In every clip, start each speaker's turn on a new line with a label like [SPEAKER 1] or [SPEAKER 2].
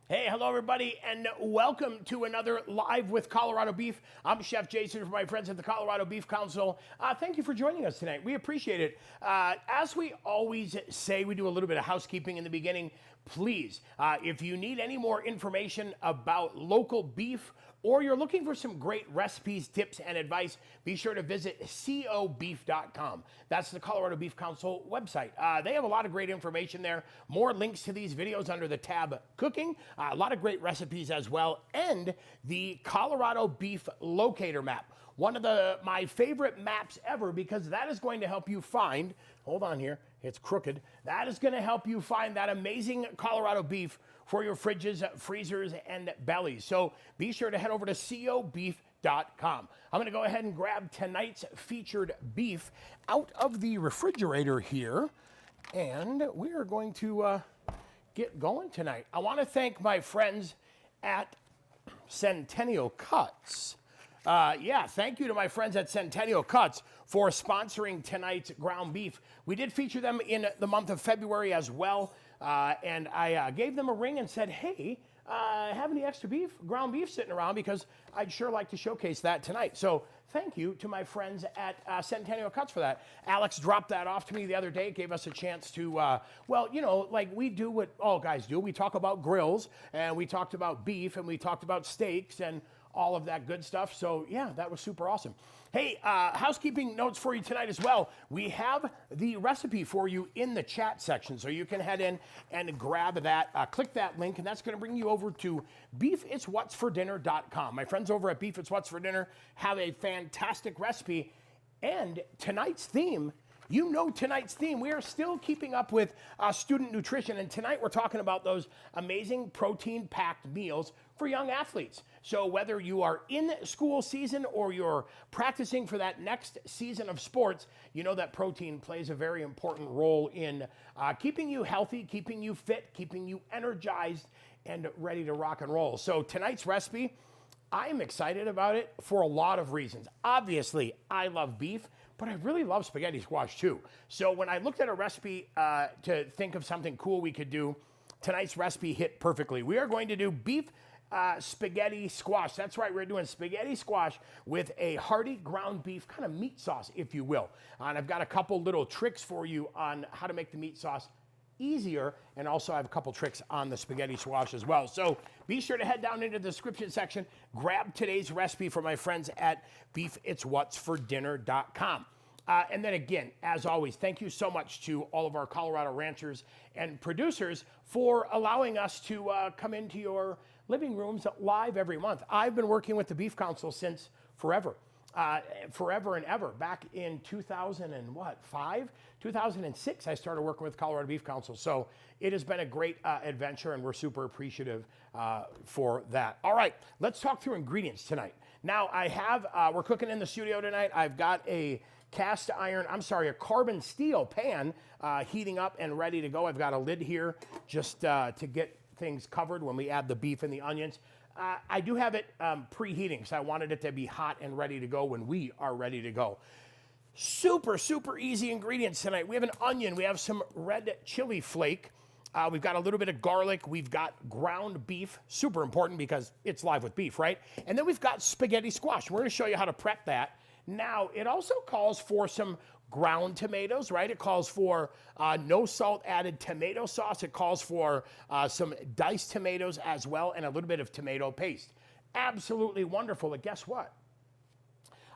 [SPEAKER 1] Hey, hello everybody, and welcome to another Live with Colorado Beef. I'm Chef Jason from my friends at the Colorado Beef Council. Thank you for joining us tonight. We appreciate it. As we always say, we do a little bit of housekeeping in the beginning. Please, if you need any more information about local beef or you're looking for some great recipes, tips, and advice, be sure to visit cobeef.com. That's the Colorado Beef Council website. They have a lot of great information there. More links to these videos under the tab Cooking. A lot of great recipes as well. And the Colorado Beef Locator Map. One of my favorite maps ever because that is going to help you find, hold on here, it's crooked. That is going to help you find that amazing Colorado beef for your fridges, freezers, and bellies. So be sure to head over to cobeef.com. I'm going to go ahead and grab tonight's featured beef out of the refrigerator here, and we are going to get going tonight. I want to thank my friends at Centennial Cuts. Thank you to my friends at Centennial Cuts for sponsoring tonight's ground beef. We did feature them in the month of February as well, and I gave them a ring and said, hey, have any extra ground beef sitting around, because I'd sure like to showcase that tonight. So thank you to my friends at Centennial Cuts for that. Alex dropped that off to me the other day, gave us a chance to, like we do what all guys do. We talk about grills, and we talked about beef, and we talked about steaks, and all of that good stuff. So yeah, that was super awesome. Hey, housekeeping notes for you tonight as well. We have the recipe for you in the chat section, so you can head in and grab that, click that link, and that's gonna bring you over to beefitswhatsfordinner.com. My friends over at Beef It's What's for Dinner have a fantastic recipe, and tonight's theme, you know tonight's theme, we are still keeping up with student nutrition, and tonight we're talking about those amazing protein-packed meals for young athletes. So whether you are in school season or you're practicing for that next season of sports, you know that protein plays a very important role in keeping you healthy, keeping you fit, keeping you energized, and ready to rock and roll. So tonight's recipe, I'm excited about it for a lot of reasons. Obviously, I love beef, but I really love spaghetti squash too. So when I looked at a recipe to think of something cool we could do, tonight's recipe hit perfectly. We are going to do beef spaghetti squash. That's right, we're doing spaghetti squash with a hearty ground beef kind of meat sauce, if you will. And I've got a couple little tricks for you on how to make the meat sauce easier, and also I have a couple tricks on the spaghetti squash as well. So be sure to head down into the description section, grab today's recipe from my friends at beefitswhatsfordinner.com. And then again, as always, thank you so much to all of our Colorado ranchers and producers for allowing us to come into your living rooms live every month. I've been working with the Beef Council since forever. Forever and ever. Back in 2006, I started working with Colorado Beef Council. So it has been a great adventure, and we're super appreciative for that. All right, let's talk through ingredients tonight. Now I have, we're cooking in the studio tonight. I've got a carbon steel pan heating up and ready to go. I've got a lid here just to get things covered when we add the beef and the onions. I do have it preheating, so I wanted it to be hot and ready to go when we are ready to go. Super, super easy ingredients tonight. We have an onion, we have some red chili flake, we've got a little bit of garlic, we've got ground beef, super important because it's live with beef, right? And then we've got spaghetti squash. We're gonna show you how to prep that. Now, it also calls for some ground tomatoes, right? It calls for no salt added tomato sauce. It calls for some diced tomatoes as well, and a little bit of tomato paste. Absolutely wonderful. But guess what?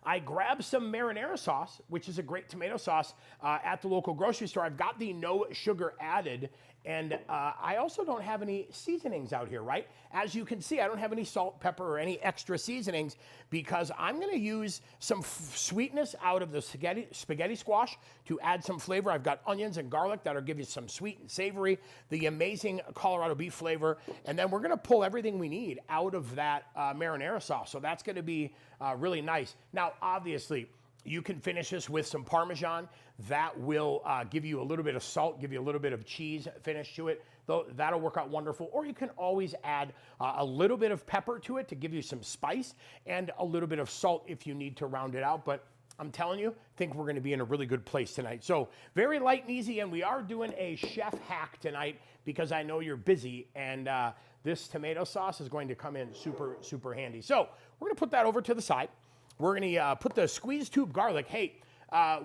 [SPEAKER 1] I grabbed some marinara sauce, which is a great tomato sauce, at the local grocery store. I've got the no sugar added, and I also don't have any seasonings out here, right? As you can see, I don't have any salt, pepper, or any extra seasonings because I'm gonna use some sweetness out of the spaghetti squash to add some flavor. I've got onions and garlic that'll give you some sweet and savory, the amazing Colorado beef flavor, and then we're gonna pull everything we need out of that marinara sauce. So that's gonna be really nice. Now, obviously, you can finish this with some Parmesan. That will give you a little bit of salt, give you a little bit of cheese finish to it. That'll work out wonderful. Or you can always add a little bit of pepper to it to give you some spice, and a little bit of salt if you need to round it out. But I'm telling you, think we're gonna be in a really good place tonight. So very light and easy, and we are doing a chef hack tonight because I know you're busy, and this tomato sauce is going to come in super, super handy. So we're gonna put that over to the side. We're gonna put the squeeze tube garlic. Hey,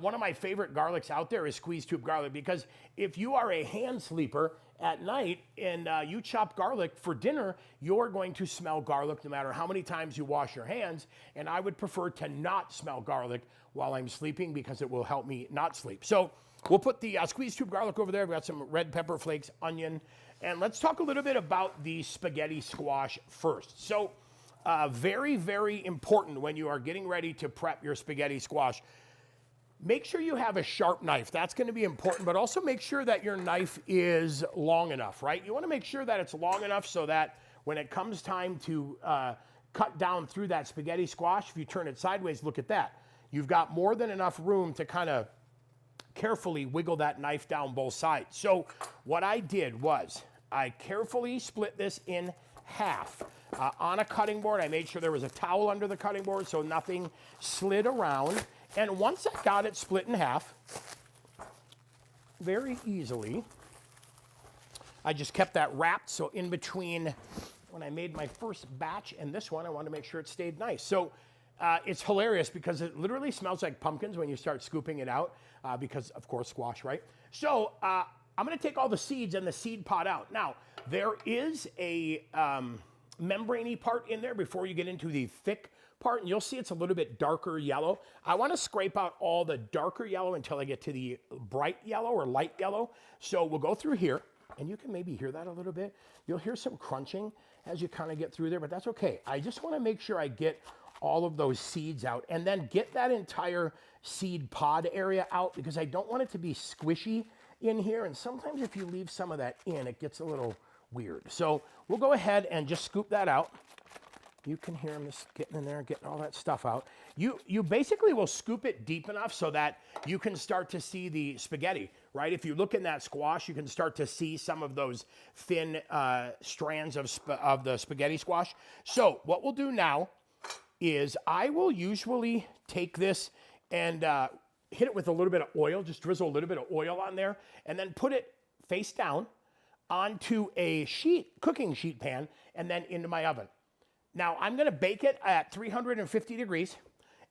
[SPEAKER 1] one of my favorite garlics out there is squeeze tube garlic, because if you are a hand sleeper at night and you chop garlic for dinner, you're going to smell garlic no matter how many times you wash your hands. And I would prefer to not smell garlic while I'm sleeping because it will help me not sleep. So we'll put the squeeze tube garlic over there. We've got some red pepper flakes, onion, and let's talk a little bit about the spaghetti squash first. So very, very important when you are getting ready to prep your spaghetti squash. Make sure you have a sharp knife. That's going to be important, but also make sure that your knife is long enough, right? You want to make sure that it's long enough so that when it comes time to cut down through that spaghetti squash, if you turn it sideways, look at that. You've got more than enough room to kind of carefully wiggle that knife down both sides. So what I did was I carefully split this in half. On a cutting board, I made sure there was a towel under the cutting board so nothing slid around. And once I got it split in half, very easily, I just kept that wrapped. So in between when I made my first batch and this one, I wanted to make sure it stayed nice. So it's hilarious because it literally smells like pumpkins when you start scooping it out because, of course, squash, right? So I'm going to take all the seeds and the seed pod out. Now, there is a membrane-y part in there before you get into the thick part, and you'll see it's a little bit darker yellow. I want to scrape out all the darker yellow until I get to the bright yellow or light yellow. So we'll go through here, and you can maybe hear that a little bit. You'll hear some crunching as you kind of get through there, but that's okay. I just want to make sure I get all of those seeds out and then get that entire seed pod area out because I don't want it to be squishy in here, and sometimes if you leave some of that in, it gets a little weird. So we'll go ahead and just scoop that out. You can hear them just getting in there, getting all that stuff out. You basically will scoop it deep enough so that you can start to see the spaghetti, right? If you look in that squash, you can start to see some of those thin strands of the spaghetti squash. So what we'll do now is I will usually take this and hit it with a little bit of oil, just drizzle a little bit of oil on there, and then put it face down onto a cooking sheet pan, and then into my oven. Now, I'm going to bake it at 350 degrees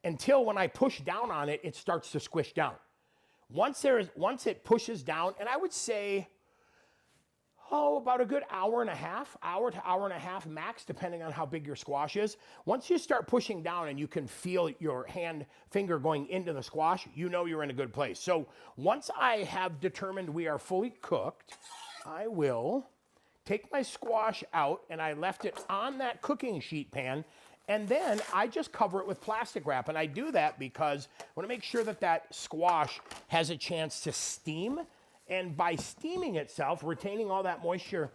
[SPEAKER 1] until when I push down on it, it starts to squish down. Once it pushes down, and I would say, about a good hour to hour and a half max, depending on how big your squash is. Once you start pushing down and you can feel your finger going into the squash, you know you're in a good place. So once I have determined we are fully cooked, I will take my squash out, and I left it on that cooking sheet pan, and then I just cover it with plastic wrap. And I do that because I want to make sure that that squash has a chance to steam. And by steaming itself, retaining all that moisture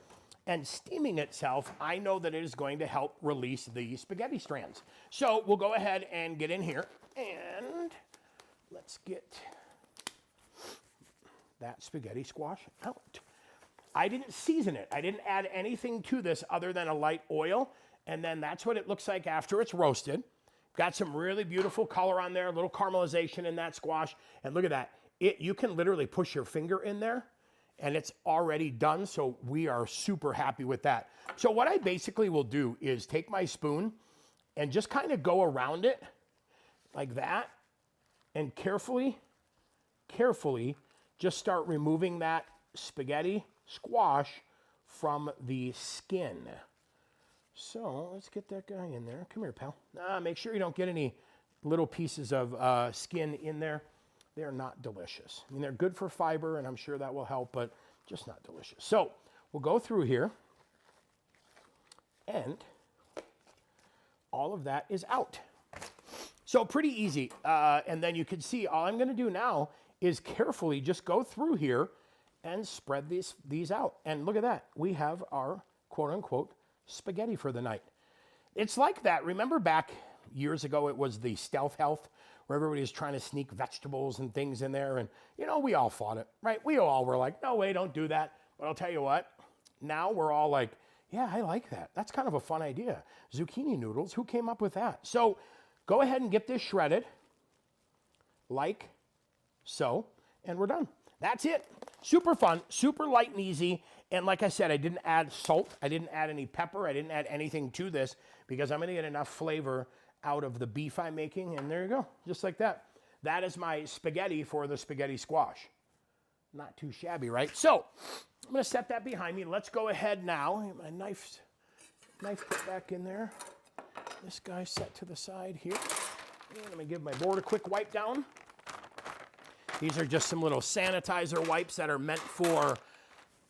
[SPEAKER 1] and steaming itself, I know that it is going to help release the spaghetti strands. So we'll go ahead and get in here, and let's get that spaghetti squash out. I didn't season it. I didn't add anything to this other than a light oil, and then that's what it looks like after it's roasted. Got some really beautiful color on there, a little caramelization in that squash, and look at that. You can literally push your finger in there, and it's already done, so we are super happy with that. So what I basically will do is take my spoon and just kind of go around it like that, and carefully just start removing that spaghetti squash from the skin. So let's get that guy in there. Come here, pal. Make sure you don't get any little pieces of skin in there. They're not delicious. I mean, they're good for fiber, and I'm sure that will help, but just not delicious. So we'll go through here, and all of that is out. So pretty easy. And then you can see all I'm going to do now is carefully just go through here and spread these out. And look at that. We have our quote-unquote spaghetti for the night. It's like that. Remember back years ago, it was the stealth health, where everybody was trying to sneak vegetables and things in there. And, we all fought it, right? We all were like, no way, don't do that. But I'll tell you what, now we're all like, yeah, I like that. That's kind of a fun idea. Zucchini noodles, who came up with that? So go ahead and get this shredded. like so, and we're done. That's it. Super fun, super light and easy. And like I said, I didn't add salt. I didn't add any pepper. I didn't add anything to this because I'm going to get enough flavor out of the beef I'm making. And there you go, just like that. That is my spaghetti for the spaghetti squash. Not too shabby, right? So I'm going to set that behind me. Let's go ahead now. My knife put back in there. This guy set to the side here. And I'm going to give my board a quick wipe down. These are just some little sanitizer wipes that are meant for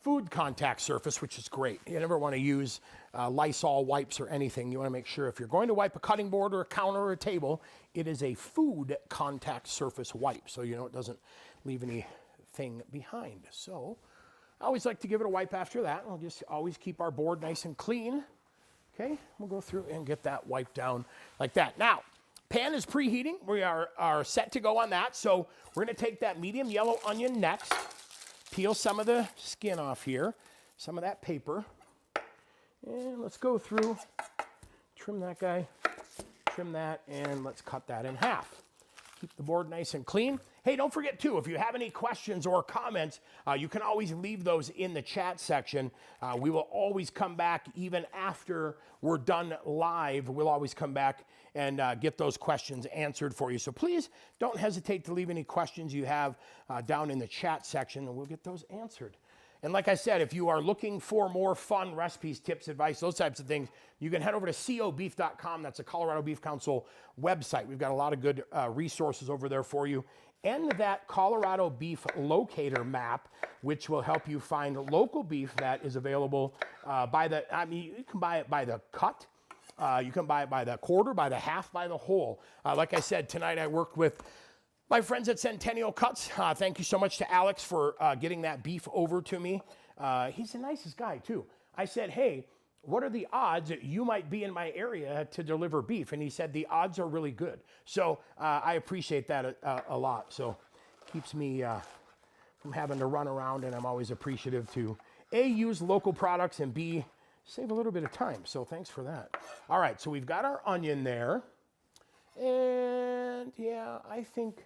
[SPEAKER 1] food contact surface, which is great. You never want to use Lysol wipes or anything. You want to make sure if you're going to wipe a cutting board or a counter or a table, it is a food contact surface wipe, so you know it doesn't leave anything behind. So I always like to give it a wipe after that. We'll just always keep our board nice and clean. Okay, we'll go through and get that wiped down like that. Now, pan is preheating. We are set to go on that. So we're going to take that medium yellow onion next. Peel some of the skin off here, some of that paper. And let's go through, trim that guy, trim that, and let's cut that in half. Keep the board nice and clean. Hey, don't forget too, if you have any questions or comments, you can always leave those in the chat section. We will always come back even after we're done live. We'll always come back and get those questions answered for you. So please don't hesitate to leave any questions you have down in the chat section, and we'll get those answered. And like I said, if you are looking for more fun recipes, tips, advice, those types of things, you can head over to cobeef.com. That's a Colorado Beef Council website. We've got a lot of good resources over there for you. And that Colorado Beef Locator map, which will help you find local beef that is available you can buy it by the cut. You can buy it by the quarter, by the half, by the whole. Like I said, tonight I worked with my friends at Centennial Cuts. Thank you so much to Alex for getting that beef over to me. He's the nicest guy, too. I said, hey, what are the odds that you might be in my area to deliver beef? And he said, the odds are really good. So I appreciate that a lot. So keeps me from having to run around, and I'm always appreciative to A, use local products, and B, save a little bit of time. So thanks for that. All right, so we've got our onion there. And yeah, I think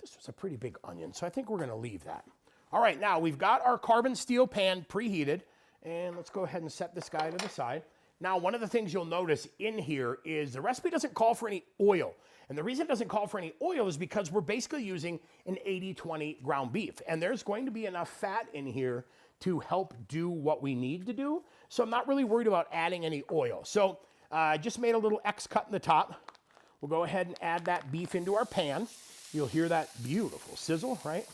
[SPEAKER 1] this was a pretty big onion, so I think we're going to leave that. All right, now we've got our carbon steel pan preheated, and let's go ahead and set this guy to the side. Now, one of the things you'll notice in here is the recipe doesn't call for any oil. And the reason it doesn't call for any oil is because we're basically using an 80-20 ground beef. And there's going to be enough fat in here to help do what we need to do. So I'm not really worried about adding any oil. So I just made a little X cut in the top. We'll go ahead and add that beef into our pan. You'll hear that beautiful sizzle, right?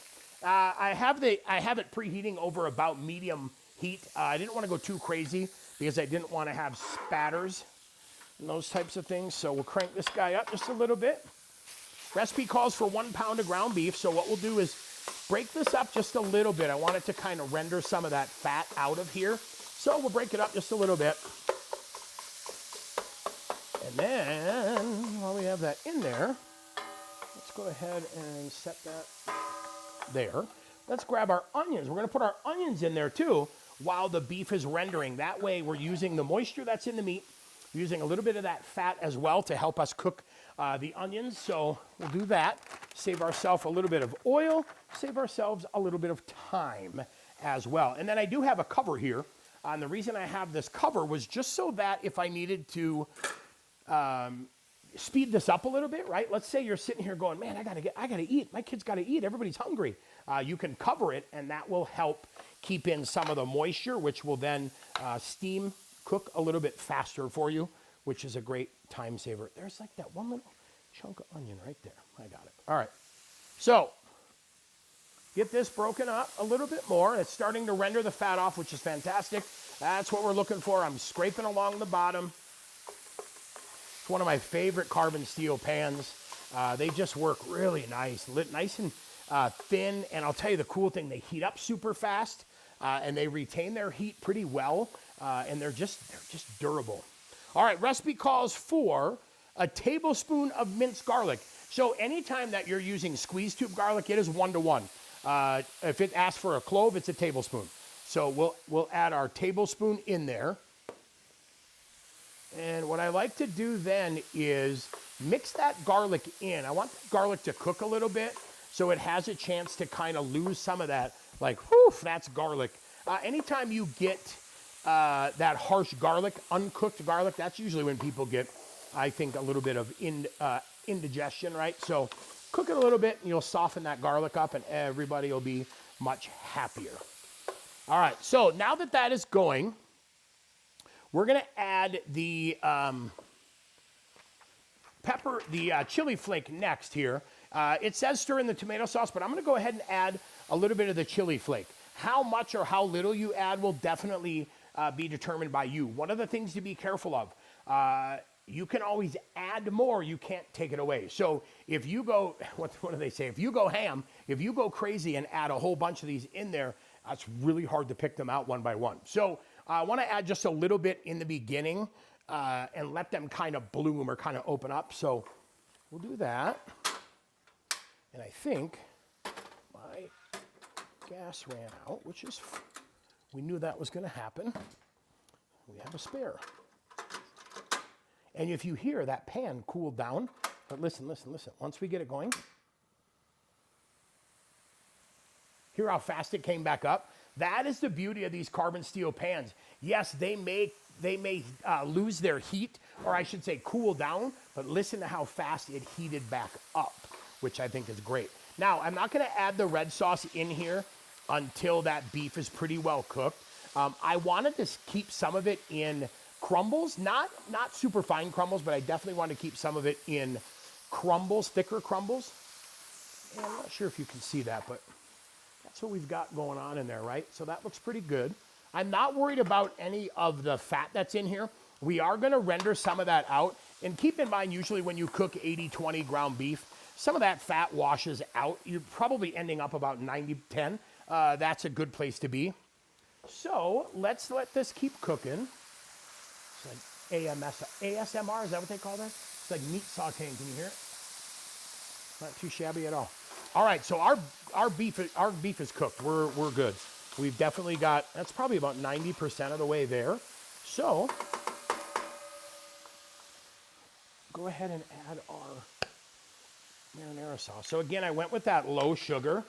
[SPEAKER 1] I have it preheating over about medium heat. I didn't want to go too crazy because I didn't want to have spatters and those types of things. So we'll crank this guy up just a little bit. Recipe calls for 1 pound of ground beef. So what we'll do is break this up just a little bit. I want it to kind of render some of that fat out of here. So we'll break it up just a little bit. And then while we have that in there, let's go ahead and set that there. Let's grab our onions. We're going to put our onions in there too while the beef is rendering. That way we're using the moisture that's in the meat, using a little bit of that fat as well to help us cook the onions. So we'll do that. Save ourselves a little bit of oil, save ourselves a little bit of time as well. And then I do have a cover here. And the reason I have this cover was just so that if I needed to speed this up a little bit, right? Let's say you're sitting here going, man, I gotta eat. My kids gotta eat. Everybody's hungry. You can cover it, and that will help keep in some of the moisture, which will then steam cook a little bit faster for you, which is a great time saver. There's like that one little chunk of onion right there. I got it. All right. So get this broken up a little bit more. It's starting to render the fat off, which is fantastic. That's what we're looking for. I'm scraping along the bottom. It's one of my favorite carbon steel pans. They just work really nice, nice and thin. And I'll tell you the cool thing, they heat up super fast and they retain their heat pretty well. And they're just durable. All right, recipe calls for a tablespoon of minced garlic. So anytime that you're using squeeze tube garlic, it is 1-to-1. If it asks for a clove, it's a tablespoon. So we'll add our tablespoon in there. And what I like to do then is Mix that garlic in. I want the garlic to cook a little bit so it has a chance to kind of lose some of that, like, whew, that's garlic. Anytime you get that harsh garlic, uncooked garlic, that's usually when people get, I think, a little bit of indigestion, right? So cook it a little bit and you'll soften that garlic up and everybody will be much happier. All right, so now that that is going, we're gonna add the pepper, the chili flake next here. It says stir in the tomato sauce, but I'm gonna go ahead and add a little bit of the chili flake. How much or how little you add will definitely be determined by you. One of the things to be careful of, you can always add more, you can't take it away. So if you go, what do they say? If you go ham, if you go crazy and add a whole bunch of these in there, it's really hard to pick them out one by one. So I wanna add just a little bit in the beginning and let them kind of bloom or kind of open up. So we'll do that. And I think my gas ran out, which is, we knew that was gonna happen. We have a spare. And if you hear that pan cooled down, but listen, once we get it going, hear how fast it came back up? That is the beauty of these carbon steel pans. Yes, they may lose their heat, or I should say cool down, but listen to how fast it heated back up, which I think is great. Now, I'm not gonna add the red sauce in here until that beef is pretty well cooked. I wanted to keep some of it in crumbles, not super fine crumbles, but I definitely want to keep some of it in crumbles, thicker crumbles. And I'm not sure if you can see that, but that's what we've got going on in there, right? So that looks pretty good. I'm not worried about any of the fat that's in here. We are gonna render some of that out. And keep in mind, usually when you cook 80-20 ground beef, some of that fat washes out. You're probably ending up about 90-10. That's a good place to be. So let's let this keep cooking. It's like ASMR, is that what they call that? It's like meat sauteing, can you hear it? Not too shabby at all. All right, so our beef is cooked. We're good. We've definitely got, that's probably about 90% of the way there. So go ahead and add our marinara sauce. So again, I went with that low sugar,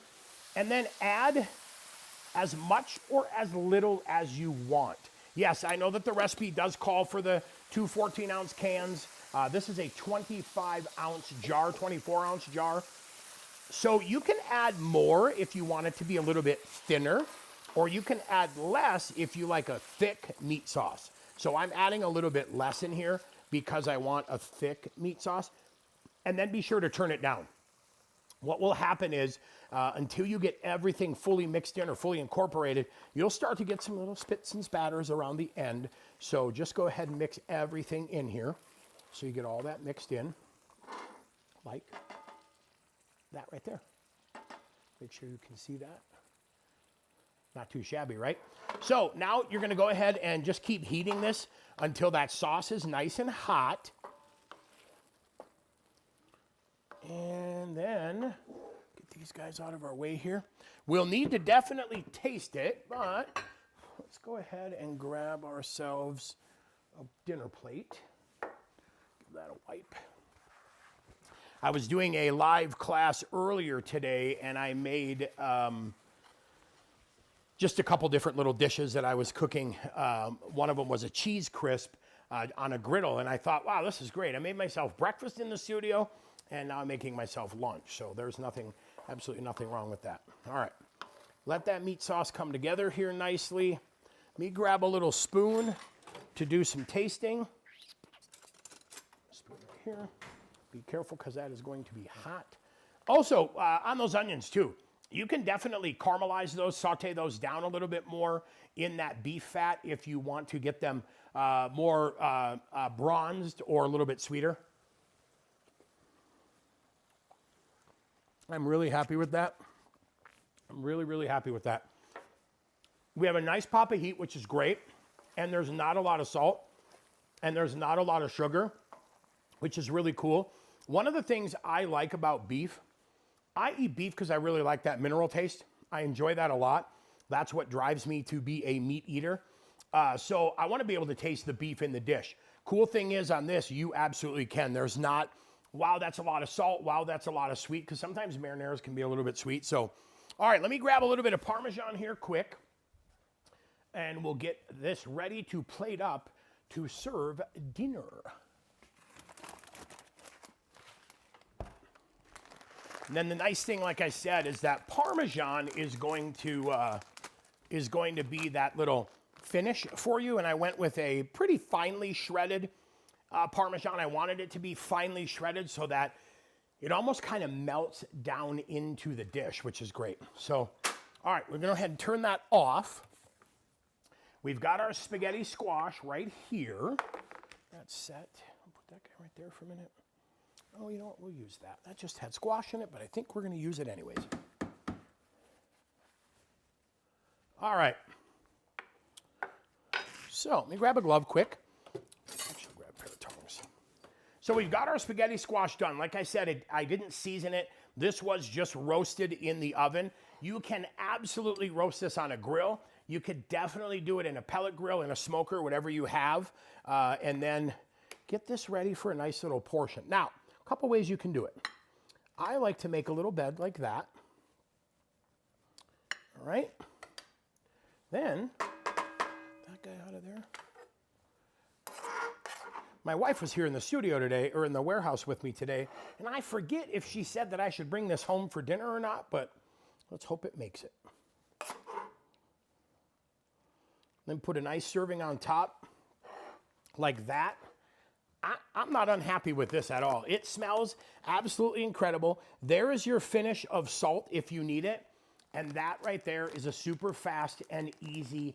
[SPEAKER 1] and then add as much or as little as you want. Yes, I know that the recipe does call for the 2 14-ounce cans. This is a 25-ounce jar, 24-ounce jar. So you can add more if you want it to be a little bit thinner, or you can add less if you like a thick meat sauce. So I'm adding a little bit less in here because I want a thick meat sauce. And then be sure to turn it down. What will happen is until you get everything fully mixed in or fully incorporated, you'll start to get some little spits and spatters around the end. So just go ahead and mix everything in here so you get all that mixed in, like that right there. Make sure you can see that. Not too shabby, right? So now you're gonna go ahead and just keep heating this until that sauce is nice and hot. And then get these guys out of our way here. We'll need to definitely taste it, but let's go ahead and grab ourselves a dinner plate. Give that a wipe. I was doing a live class earlier today, and I made just a couple different little dishes that I was cooking. One of them was a cheese crisp on a griddle, and I thought, wow, this is great. I made myself breakfast in the studio, and now I'm making myself lunch. So there's nothing, absolutely nothing wrong with that. All right, let that meat sauce come together here nicely. Let me grab a little spoon to do some tasting. Spoon right here. Be careful because that is going to be hot. Also, on those onions too, you can definitely caramelize those, saute those down a little bit more in that beef fat if you want to get them more bronzed or a little bit sweeter. I'm really happy with that. I'm really, really happy with that. We have a nice pop of heat, which is great. And there's not a lot of salt. And there's not a lot of sugar, which is really cool. One of the things I like about beef, I eat beef because I really like that mineral taste. I enjoy that a lot. That's what drives me to be a meat eater. So I want to be able to taste the beef in the dish. Cool thing is on this, you absolutely can. There's not Wow, that's a lot of salt. Wow, that's a lot of sweet, because sometimes marinaras can be a little bit sweet. So, all right, let me grab a little bit of Parmesan here quick, and we'll get this ready to plate up to serve dinner. And then the nice thing, like I said, is that Parmesan is going to be that little finish for you. And I went with a pretty finely shredded Parmesan. I wanted it to be finely shredded so that it almost kind of melts down into the dish, which is great. So, all right, we're going to go ahead and turn that off. We've got our spaghetti squash right here. That's set. I'll put that guy right there for a minute. Oh, you know what? We'll use that. That just had squash in it, but I think we're going to use it anyways. All right. So let me grab a glove quick. Actually, grab a pair of tongs. So we've got our spaghetti squash done. Like I said, I didn't season it. This was just roasted in the oven. You can absolutely roast this on a grill. You could definitely do it in a pellet grill, in a smoker, whatever you have, and then get this ready for a nice little portion. Now, a couple ways you can do it. I like to make a little bed like that. All right. Then, that guy out of there. My wife was here in the studio today, or in the warehouse with me today, and I forget if she said that I should bring this home for dinner or not, but let's hope it makes it. Then put a nice serving on top, like that. I'm not unhappy with this at all. It smells absolutely incredible. There is your finish of salt if you need it. And that right there is a super fast and easy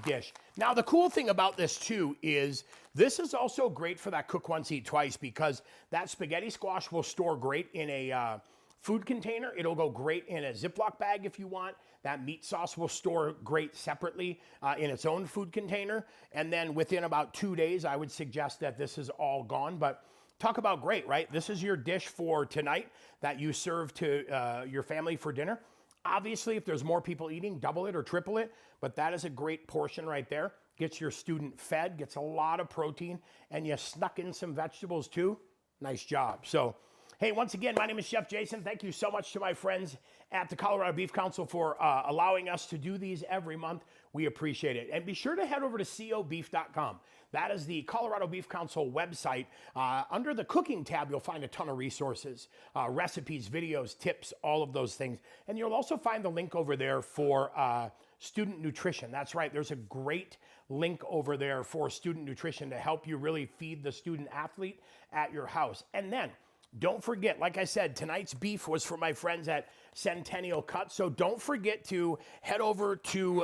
[SPEAKER 1] dish. Now, the cool thing about this too is this is also great for that cook once, eat twice, because that spaghetti squash will store great in a food container. It'll go great in a Ziploc bag if you want. That meat sauce will store great separately in its own food container. And then within about 2 days, I would suggest that this is all gone. But talk about great, right? This is your dish for tonight that you serve to your family for dinner. Obviously, if there's more people eating, double it or triple it. But that is a great portion right there. Gets your student fed, gets a lot of protein, and you snuck in some vegetables too. Nice job. So, hey, once again, my name is Chef Jason. Thank you so much to my friends at the Colorado Beef Council for allowing us to do these every month. We appreciate it. And be sure to head over to cobeef.com. That is the Colorado Beef Council website. Under the cooking tab, you'll find a ton of resources, recipes, videos, tips, all of those things. And you'll also find the link over there for student nutrition. That's right. There's a great link over there for student nutrition to help you really feed the student athlete at your house. And then don't forget, like I said, tonight's beef was for my friends at Centennial Cuts. So don't forget to head over to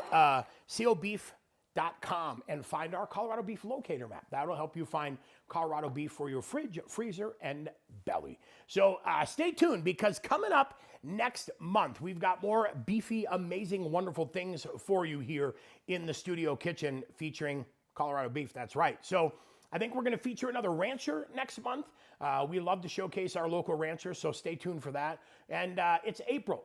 [SPEAKER 1] cobeef.com and find our Colorado beef locator map. That'll help you find Colorado beef for your fridge, freezer, and belly. So stay tuned, because coming up next month, we've got more beefy, amazing, wonderful things for you here in the studio kitchen featuring Colorado beef. That's right. So I think we're going to feature another rancher next month. We love to showcase our local ranchers, so stay tuned for that. And it's April.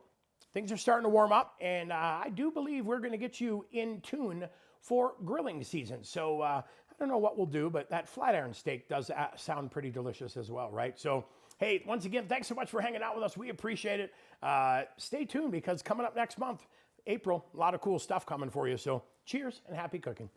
[SPEAKER 1] Things are starting to warm up, and I do believe we're going to get you in tune for grilling season. So I don't know what we'll do, but that flat iron steak does sound pretty delicious as well, right? So, hey, once again, thanks so much for hanging out with us. We appreciate it. Stay tuned, because coming up next month, April, a lot of cool stuff coming for you. So cheers and happy cooking.